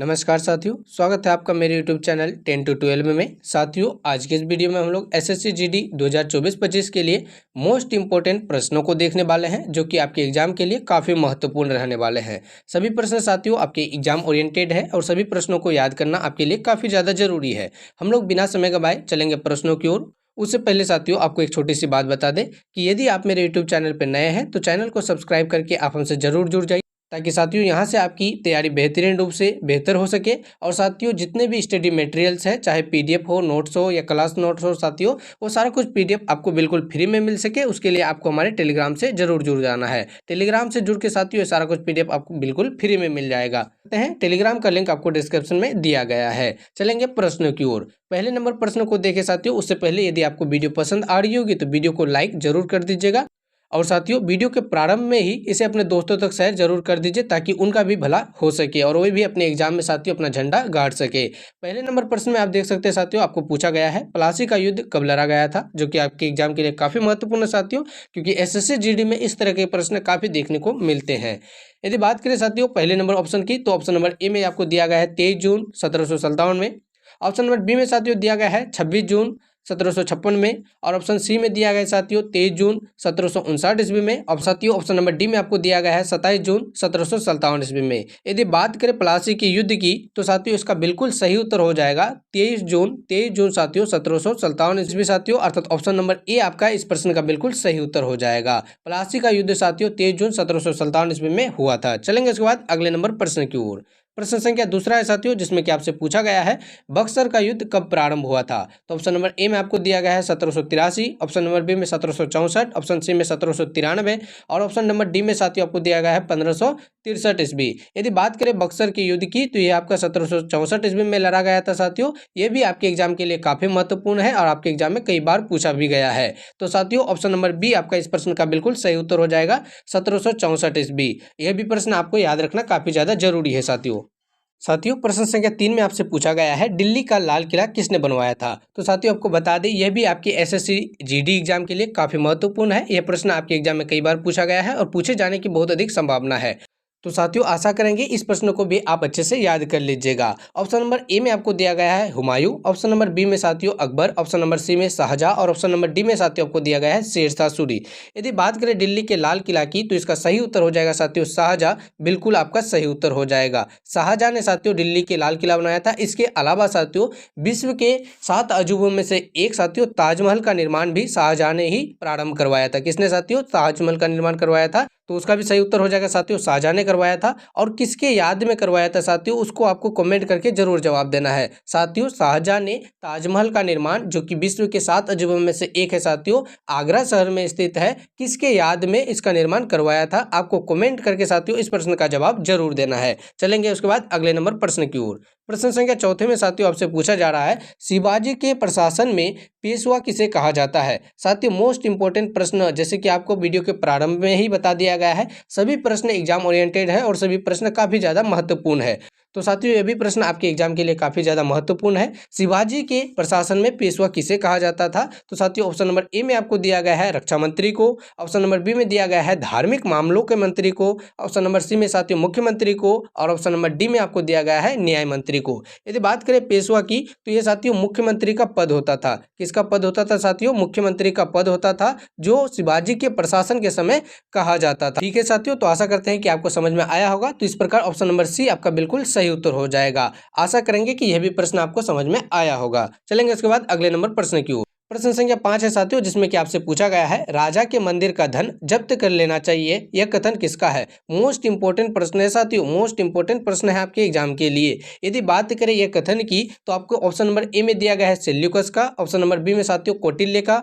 नमस्कार साथियों, स्वागत है आपका मेरे YouTube चैनल 10 to 12 में। साथियों, आज के इस वीडियो में हम लोग एसएससी जीडी 2024-25 के लिए मोस्ट इंपोर्टेंट प्रश्नों को देखने वाले हैं, जो कि आपके एग्जाम के लिए काफ़ी महत्वपूर्ण रहने वाले हैं। सभी प्रश्न साथियों आपके एग्जाम ओरिएंटेड है और सभी प्रश्नों को याद करना आपके लिए काफ़ी ज़्यादा जरूरी है। हम लोग बिना समय गवाए चलेंगे प्रश्नों की ओर। उससे पहले साथियों आपको एक छोटी सी बात बता दें कि यदि आप मेरे YouTube चैनल पर नए हैं तो चैनल को सब्सक्राइब करके आप हमसे जरूर जुड़ जाइए, ताकि साथियों यहाँ से आपकी तैयारी बेहतरीन रूप से बेहतर हो सके। और साथियों जितने भी स्टडी मटेरियल्स हैं, चाहे पीडीएफ हो, नोट्स हो या क्लास नोट्स हो साथियों, वो सारा कुछ पीडीएफ आपको बिल्कुल फ्री में मिल सके, उसके लिए आपको हमारे टेलीग्राम से जरूर जुड़ जाना है। टेलीग्राम से जुड़ के साथियों ये सारा कुछ पीडीएफ आपको बिल्कुल फ्री में मिल जाएगा। टेलीग्राम का लिंक आपको डिस्क्रिप्शन में दिया गया है। चलेंगे प्रश्नों की ओर। पहले नंबर प्रश्न को देखें साथियों, उससे पहले यदि आपको वीडियो पसंद आ रही होगी तो वीडियो को लाइक जरूर कर दीजिएगा। और साथियों वीडियो के प्रारंभ में ही इसे अपने दोस्तों तक शेयर जरूर कर दीजिए, ताकि उनका भी भला हो सके और वे भी अपने एग्जाम में साथियों अपना झंडा गाड़ सके। पहले नंबर प्रश्न में आप देख सकते हैं साथियों, आपको पूछा गया है प्लासी का युद्ध कब लड़ा गया था, जो कि आपके एग्जाम के लिए काफी महत्वपूर्ण है साथियों, क्योंकि एसएससी जीडी में इस तरह के प्रश्न काफी देखने को मिलते हैं। यदि बात करें साथियों पहले नंबर ऑप्शन की, तो ऑप्शन नंबर ए में आपको दिया गया है 23 जून 1757 में। ऑप्शन नंबर बी में साथियों दिया गया है 26 जून 1756 में। और ऑप्शन सी में दिया गया है साथियों 23 जून 1759 ईस्वी में। और साथियों ऑप्शन नंबर डी में आपको दिया गया है 27 जून 1757 ईस्वी में। यदि बात करें प्लासी के युद्ध की, तो साथियों इसका बिल्कुल सही उत्तर हो जाएगा 23 जून साथियों 1757 ईस्वी साथियों, अर्थात ऑप्शन नंबर ए आपका इस प्रश्न का बिल्कुल सही उत्तर हो जाएगा। प्लासी का युद्ध साथियों 23 जून 1757 ईस्वी में हुआ था। चलेंगे इसके बाद अगले नंबर प्रश्न की ओर। प्रश्न संख्या दूसरा है साथियों, जिसमें कि आपसे पूछा गया है बक्सर का युद्ध कब प्रारंभ हुआ था। तो ऑप्शन नंबर ए में आपको दिया गया है 1783, ऑप्शन नंबर बी में 1764, ऑप्शन सी में 1793 और ऑप्शन नंबर डी में साथियों आपको दिया गया है 1563 ईस्वी। यदि बात करें बक्सर के युद्ध की, तो ये आपका 1764 ईस्वी में लड़ा गया था साथियों। ये भी आपके एग्जाम के लिए काफी महत्वपूर्ण है और आपके एग्जाम में कई बार पूछा भी गया है। तो साथियों ऑप्शन नंबर बी आपका इस प्रश्न का बिल्कुल सही उत्तर हो जाएगा 1764 ईस्वी। यह भी प्रश्न आपको याद रखना काफी ज्यादा जरूरी है साथियों प्रश्न संख्या 3 में आपसे पूछा गया है दिल्ली का लाल किला किसने बनवाया था। तो साथियों आपको बता दें यह भी आपके एसएससी जीडी एग्जाम के लिए काफी महत्वपूर्ण है। यह प्रश्न आपके एग्जाम में कई बार पूछा गया है और पूछे जाने की बहुत अधिक संभावना है। तो साथियों आशा करेंगे इस प्रश्न को भी आप अच्छे से याद कर लीजिएगा। ऑप्शन नंबर ए में आपको दिया गया है हुमायूं, ऑप्शन नंबर बी में साथियों अकबर, ऑप्शन नंबर सी में शाहजहां और ऑप्शन नंबर डी में साथियों आपको दिया गया है शेरशाह सूरी। यदि बात करें दिल्ली के लाल किला की, तो इसका सही उत्तर हो जाएगा साथियों शाहजहां। बिल्कुल आपका सही उत्तर हो जाएगा। शाहजहां ने साथियों दिल्ली के लाल किला बनाया था। इसके अलावा साथियों विश्व के 7 अजूबों में से एक साथियों ताजमहल का निर्माण भी शाहजहां ने ही प्रारंभ करवाया था। किसने साथियों ताजमहल का निर्माण करवाया था, तो उसका भी सही उत्तर हो जाएगा साथियों शाहजहां ने करवाया था। और किसके याद में करवाया था साथियों, उसको आपको कमेंट करके जरूर जवाब देना है। साथियों शाहजहां ने ताजमहल का निर्माण, जो कि विश्व के 7 अजूबों में से एक है साथियों, आगरा शहर में स्थित है, किसके याद में इसका निर्माण करवाया था, आपको कमेंट करके साथियों इस प्रश्न का जवाब जरूर देना है। चलेंगे उसके बाद अगले नंबर प्रश्न की ओर। प्रश्न संख्या चौथे में साथियों आपसे पूछा जा रहा है शिवाजी के प्रशासन में पेशवा किसे कहा जाता है। साथियों मोस्ट इंपोर्टेंट प्रश्न, जैसे कि आपको वीडियो के प्रारंभ में ही बता दिया गया है, सभी प्रश्न एग्जाम ओरिएंटेड है और सभी प्रश्न काफी ज्यादा महत्वपूर्ण है। तो साथियों ये भी प्रश्न आपके एग्जाम के लिए काफी ज्यादा महत्वपूर्ण है। शिवाजी के प्रशासन में पेशवा किसे कहा जाता था। तो साथियों ऑप्शन नंबर ए में आपको दिया गया है रक्षा मंत्री को, ऑप्शन नंबर बी में दिया गया है धार्मिक मामलों के मंत्री को, ऑप्शन नंबर सी में साथियों मुख्यमंत्री को और ऑप्शन नंबर डी में आपको दिया गया है न्याय मंत्री को। यदि बात करें पेशवा की, तो ये साथियों मुख्यमंत्री का पद होता था। किसका पद होता था साथियों, मुख्यमंत्री का पद होता था, जो शिवाजी के प्रशासन के समय कहा जाता था। ठीक है साथियों, तो आशा करते हैं कि आपको समझ में आया होगा। तो इस प्रकार ऑप्शन नंबर सी आपका बिल्कुल सही उत्तर हो जाएगा। आशा करेंगे कि यह भी प्रश्न आपको समझ में आया होगा। चलेंगे इसके बाद अगले नंबर प्रश्न की ओर। प्रश्न संख्या 5 है साथियों, जिसमें कि आपसे पूछा गया है राजा के मंदिर का धन जब्त कर लेना चाहिए, यह कथन किसका है। मोस्ट इंपोर्टेंट प्रश्न है साथियों, मोस्ट इंपोर्टेंट प्रश्न है आपके एग्जाम के लिए। यदि बात करें यह कथन की, तो आपको ऑप्शन नंबर ए में दिया गया है सेल्यूकस का, ऑप्शन नंबर बी में साथियों कौटिल्य का,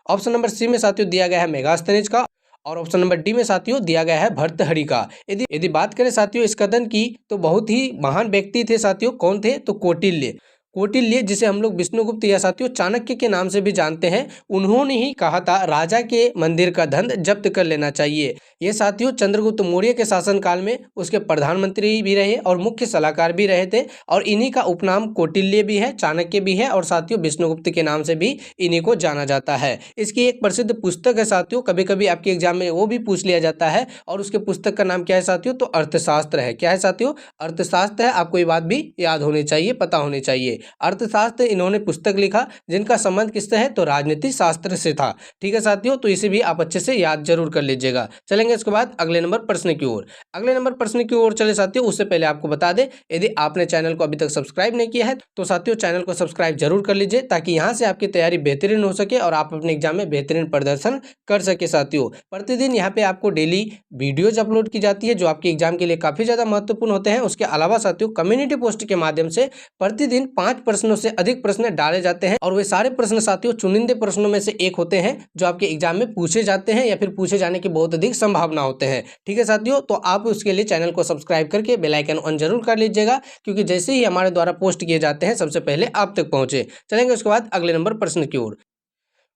ऑप्शन नंबर सी में साथियों दिया गया है मेगास्थनीज का और ऑप्शन नंबर डी में साथियों दिया गया है भर्तृहरि का। यदि बात करें साथियों इस कथन की, तो बहुत ही महान व्यक्ति थे साथियों। कौन थे, तो कौटिल्य। कौटिल्य, जिसे हम लोग विष्णुगुप्त या साथियों चाणक्य के नाम से भी जानते हैं, उन्होंने ही कहा था राजा के मंदिर का धन जब्त कर लेना चाहिए। ये साथियों चंद्रगुप्त मौर्य के शासनकाल में उसके प्रधानमंत्री भी रहे और मुख्य सलाहकार भी रहे थे, और इन्हीं का उपनाम कौटिल्य भी है, चाणक्य भी है, और साथियों विष्णुगुप्त के नाम से भी इन्हीं को जाना जाता है। इसकी एक प्रसिद्ध पुस्तक है साथियों, कभी कभी आपके एग्जाम में वो भी पूछ लिया जाता है, और उसके पुस्तक का नाम क्या है साथियों? तो अर्थशास्त्र है। क्या है साथियों? अर्थशास्त्र है। आपको ये बात भी याद होनी चाहिए, पता होनी चाहिए। अर्थशास्त्र इन्होंने पुस्तक लिखा जिनका संबंध किससे है? तो राजनीति शास्त्र से था। ठीक है साथियों, तो इसे भी आप अच्छे से याद जरूर कर लीजिएगा। चलेंगे इसके बाद अगले नंबर प्रश्न की ओर। अगले नंबर प्रश्न की ओर चले साथियों, उससे पहले आपको बता दें, यदि आपने चैनल को अभी तक सब्सक्राइब नहीं किया है तो साथियों चैनल को सब्सक्राइब जरूर कर लीजिए, ताकि यहाँ से आपकी तैयारी बेहतरीन हो सके और आप अपने एग्जाम में बेहतरीन प्रदर्शन कर सके। साथियों प्रतिदिन यहाँ पे आपको डेली वीडियोज अपलोड की जाती है जो आपके एग्जाम के लिए काफी ज्यादा महत्वपूर्ण होते हैं। उसके अलावा साथियों कम्युनिटी पोस्ट के माध्यम से प्रतिदिन 5 प्रश्नों से अधिक प्रश्न डाले जाते हैं, और वे सारे प्रश्न साथियों चुनिंदे प्रश्नों में से एक होते हैं जो आपके एग्जाम में पूछे जाते हैं या फिर पूछे जाने की बहुत अधिक संभावना होते हैं। ठीक है साथियों, तो आप उसके लिए चैनल को सब्सक्राइब करके बेल आइकन ऑन जरूर कर लीजिएगा, क्योंकि जैसे ही हमारे द्वारा पोस्ट किए जाते हैं सबसे पहले आप तक पहुंचे। चलेंगे उसके बाद अगले नंबर प्रश्न की ओर।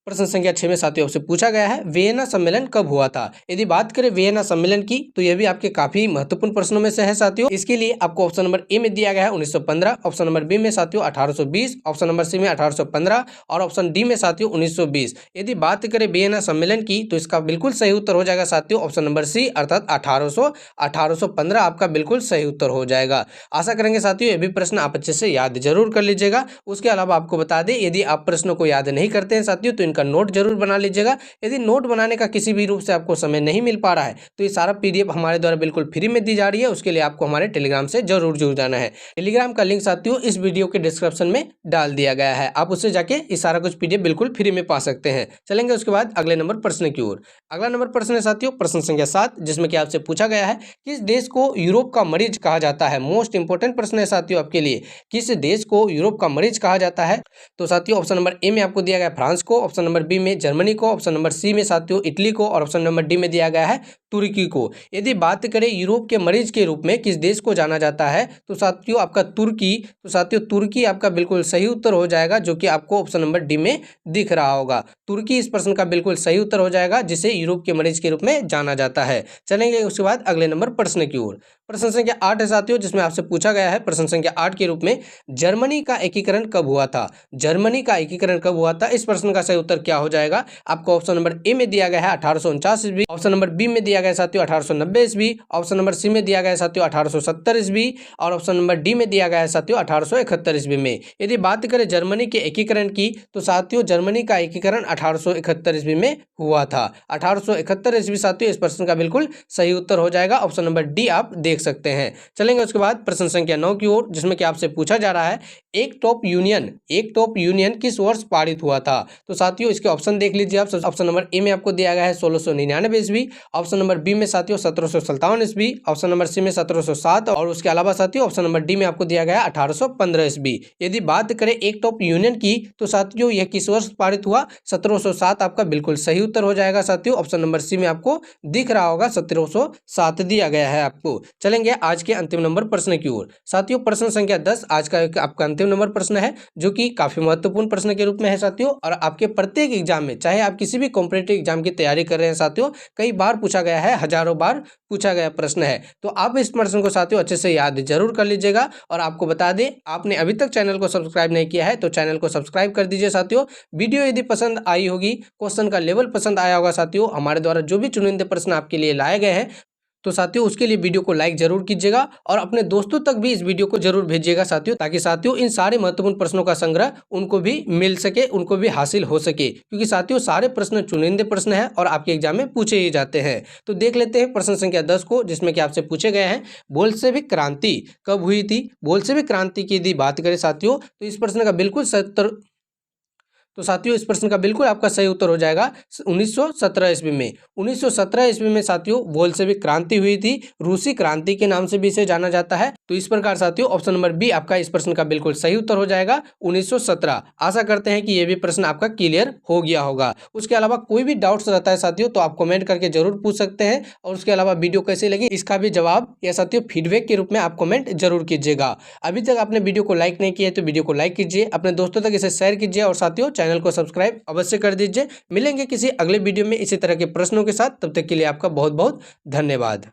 प्रश्न संख्या 6 में साथियों आपसे पूछा गया है वियना सम्मेलन कब हुआ था। यदि बात करें वियना सम्मेलन की तो यह भी आपके काफी महत्वपूर्ण प्रश्नों में से है साथियों। इसके लिए आपको ऑप्शन नंबर ए में दिया गया है 1915, ऑप्शन नंबर बी में साथियों 1820, ऑप्शन नंबर सी में 1815 और ऑप्शन डी में साथियों 1920। यदि बात करें वियना सम्मेलन की तो इसका बिल्कुल सही उत्तर हो जाएगा साथियों ऑप्शन नंबर सी, अर्थात 1815 आपका बिल्कुल सही उत्तर हो जाएगा। आशा करेंगे साथियों ये भी प्रश्न आप अच्छे से याद जरूर कर लीजिएगा। उसके अलावा आपको बता दें, यदि आप प्रश्नों को याद नहीं करते हैं साथियों तो का नोट जरूर बना लीजिएगा। यदि नोट बनाने का किसी भी रूप से आपको समय नहीं मिल पा रहा है तो ये सारा पीडीएफ हमारे द्वारा बिल्कुल फ्री में दी जा रही है। उसके लिए आपको हमारे टेलीग्राम से जरूर जुड़ जाना है। टेलीग्राम का लिंक साथियों इस वीडियो के डिस्क्रिप्शन में डाल दिया गया है, आप उससे जाके ये सारा कुछ पीडीएफ बिल्कुल फ्री में पा सकते हैं। चलेंगे उसके बाद अगले नंबर प्रश्न की ओर। अगला नंबर प्रश्न है साथियों प्रश्न संख्या 7, जिसमें कि आपसे पूछा गया है किस देश को यूरोप का मरीज कहा जाता है। मोस्ट इंपोर्टेंट प्रश्न है साथियों आपके लिए, किस देश को यूरोप का मरीज कहा जाता है। तो साथियों ऑप्शन नंबर ए में आपको दिया गया फ्रांस को, ऑप्शन नंबर बी में जर्मनी को, ऑप्शन नंबर सी में साथियों इटली को और ऑप्शन नंबर डी में दिया गया है तुर्की को। यदि बात करें यूरोप के मरीज के रूप में किस देश को जाना जाता है तो साथियों आपका तुर्की, तो साथियों तुर्की आपका बिल्कुल सही उत्तर हो जाएगा, जो कि आपको ऑप्शन नंबर डी में दिख रहा होगा। तुर्की इस प्रश्न का बिल्कुल सही उत्तर हो जाएगा, जिसे यूरोप के मरीज के रूप में जाना जाता है। चलेंगे उसके बाद अगले नंबर प्रश्न की ओर। प्रश्न संख्या 8 है साथियों, जिसमें आपसे पूछा गया है प्रश्न संख्या 8 के रूप में जर्मनी का एकीकरण कब हुआ था। जर्मनी का एकीकरण कब हुआ था, इस प्रश्न का सही उत्तर क्या हो जाएगा। आपको ऑप्शन नंबर ए में दिया गया है 1849 ईस्वी, ऑप्शन नंबर बी में दिया गया है साथियों 1890 ईस्वी, ऑप्शन नंबर सी में दिया गया है साथियों 1870 ईस्वी और ऑप्शन नंबर डी में दिया गया है साथियों 1871 ईस्वी में। यदि बात करें जर्मनी के एकीकरण की तो साथियों जर्मनी का एकीकरण 1871 ईस्वी में हुआ था। 1871 ईस्वी साथियों इस प्रश्न का बिल्कुल सही उत्तर हो जाएगा, ऑप्शन नंबर डी आप देख सकते हैं। चलेंगे उसके बाद प्रश्न संख्या 9 की ओर, जिसमें कि आपसे पूछा जा रहा है एक टॉप यूनियन किस वर्ष पारित हुआ था। तो साथियों इसके ऑप्शन देख लीजिए आप। ऑप्शन नंबर ए में आपको दिया गया है 1699 ईस्वी, ऑप्शन नंबर बी में साथियों 1757 ईस्वी, ऑप्शन नंबर सी में 1707 और उसके अलावा साथियों ऑप्शन नंबर डी में आपको दिया गया है 1815 ईस्वी। यदि बात करें एक टॉप यूनियन की तो साथियों यह किस वर्ष पारित हुआ, 1707 आपका बिल्कुल सही उत्तर हो जाएगा साथियों। ऑप्शन नंबर सी में आपको दिख रहा होगा 1707 दिया गया है आपको। चलेंगे आज के अंतिम नंबर प्रश्न की ओर। साथियों प्रश्न संख्या 10 आज का आपका अंतिम नंबर प्रश्न है, जो कि काफी महत्वपूर्ण प्रश्न के रूप में है साथियों, और आपके प्रत्येक एग्जाम में, चाहे आप किसी भी कॉम्पिटिटिव एग्जाम की तैयारी कर रहे हैं साथियों, कई बार पूछा गया है, हजारों बार पूछा गया प्रश्न है। तो आप इस प्रश्न को साथियों अच्छे से याद जरूर कर लीजिएगा। और आपको बता दें, आपने अभी तक चैनल को सब्सक्राइब नहीं किया है तो चैनल को सब्सक्राइब कर दीजिए साथियों। वीडियो यदि पसंद आई होगी, क्वेश्चन का लेवल पसंद आया होगा साथियों, हमारे द्वारा जो भी चुनिंदे प्रश्न आपके लिए लाए गए हैं, तो साथियों उसके लिए वीडियो को लाइक जरूर कीजिएगा और अपने दोस्तों तक भी इस वीडियो को जरूर भेजिएगा साथियों, ताकि साथियों इन सारे महत्वपूर्ण प्रश्नों का संग्रह उनको भी मिल सके, उनको भी हासिल हो सके, क्योंकि साथियों सारे प्रश्न चुनिंदे प्रश्न हैं और आपके एग्जाम में पूछे ही जाते हैं। तो देख लेते हैं प्रश्न संख्या 10 को, जिसमें कि आपसे पूछे गए हैं बोल्शेविक क्रांति कब हुई थी। बोल्शेविक क्रांति की यदि बात करें साथियों तो इस प्रश्न का बिल्कुल तो साथियों इस प्रश्न का बिल्कुल आपका सही उत्तर हो जाएगा 1917 ईस्वी में। 1917 ईस्वी में साथियों बोल्शेविक क्रांति हुई थी। रूसी क्रांति के नाम से भी इसे जाना जाता है। तो इस प्रकार साथियों ऑप्शन नंबर बी आपका इस प्रश्न का बिल्कुल सही उत्तर हो जाएगा 1917। आशा करते हैं कि ये भी प्रश्न आपका क्लियर हो गया होगा। उसके अलावा कोई भी डाउट्स रहता है साथियों तो आप कमेंट करके जरूर पूछ सकते हैं, और उसके अलावा वीडियो कैसे लगी इसका भी जवाब या साथियों फीडबैक के रूप में आप कमेंट जरूर कीजिएगा। अभी तक आपने वीडियो को लाइक नहीं किया है तो वीडियो को लाइक कीजिए, अपने दोस्तों तक इसे शेयर कीजिए, और साथियों चैनल को सब्सक्राइब अवश्य कर दीजिए। मिलेंगे किसी अगले वीडियो में इसी तरह के प्रश्नों के साथ, तब तक के लिए आपका बहुत बहुत धन्यवाद।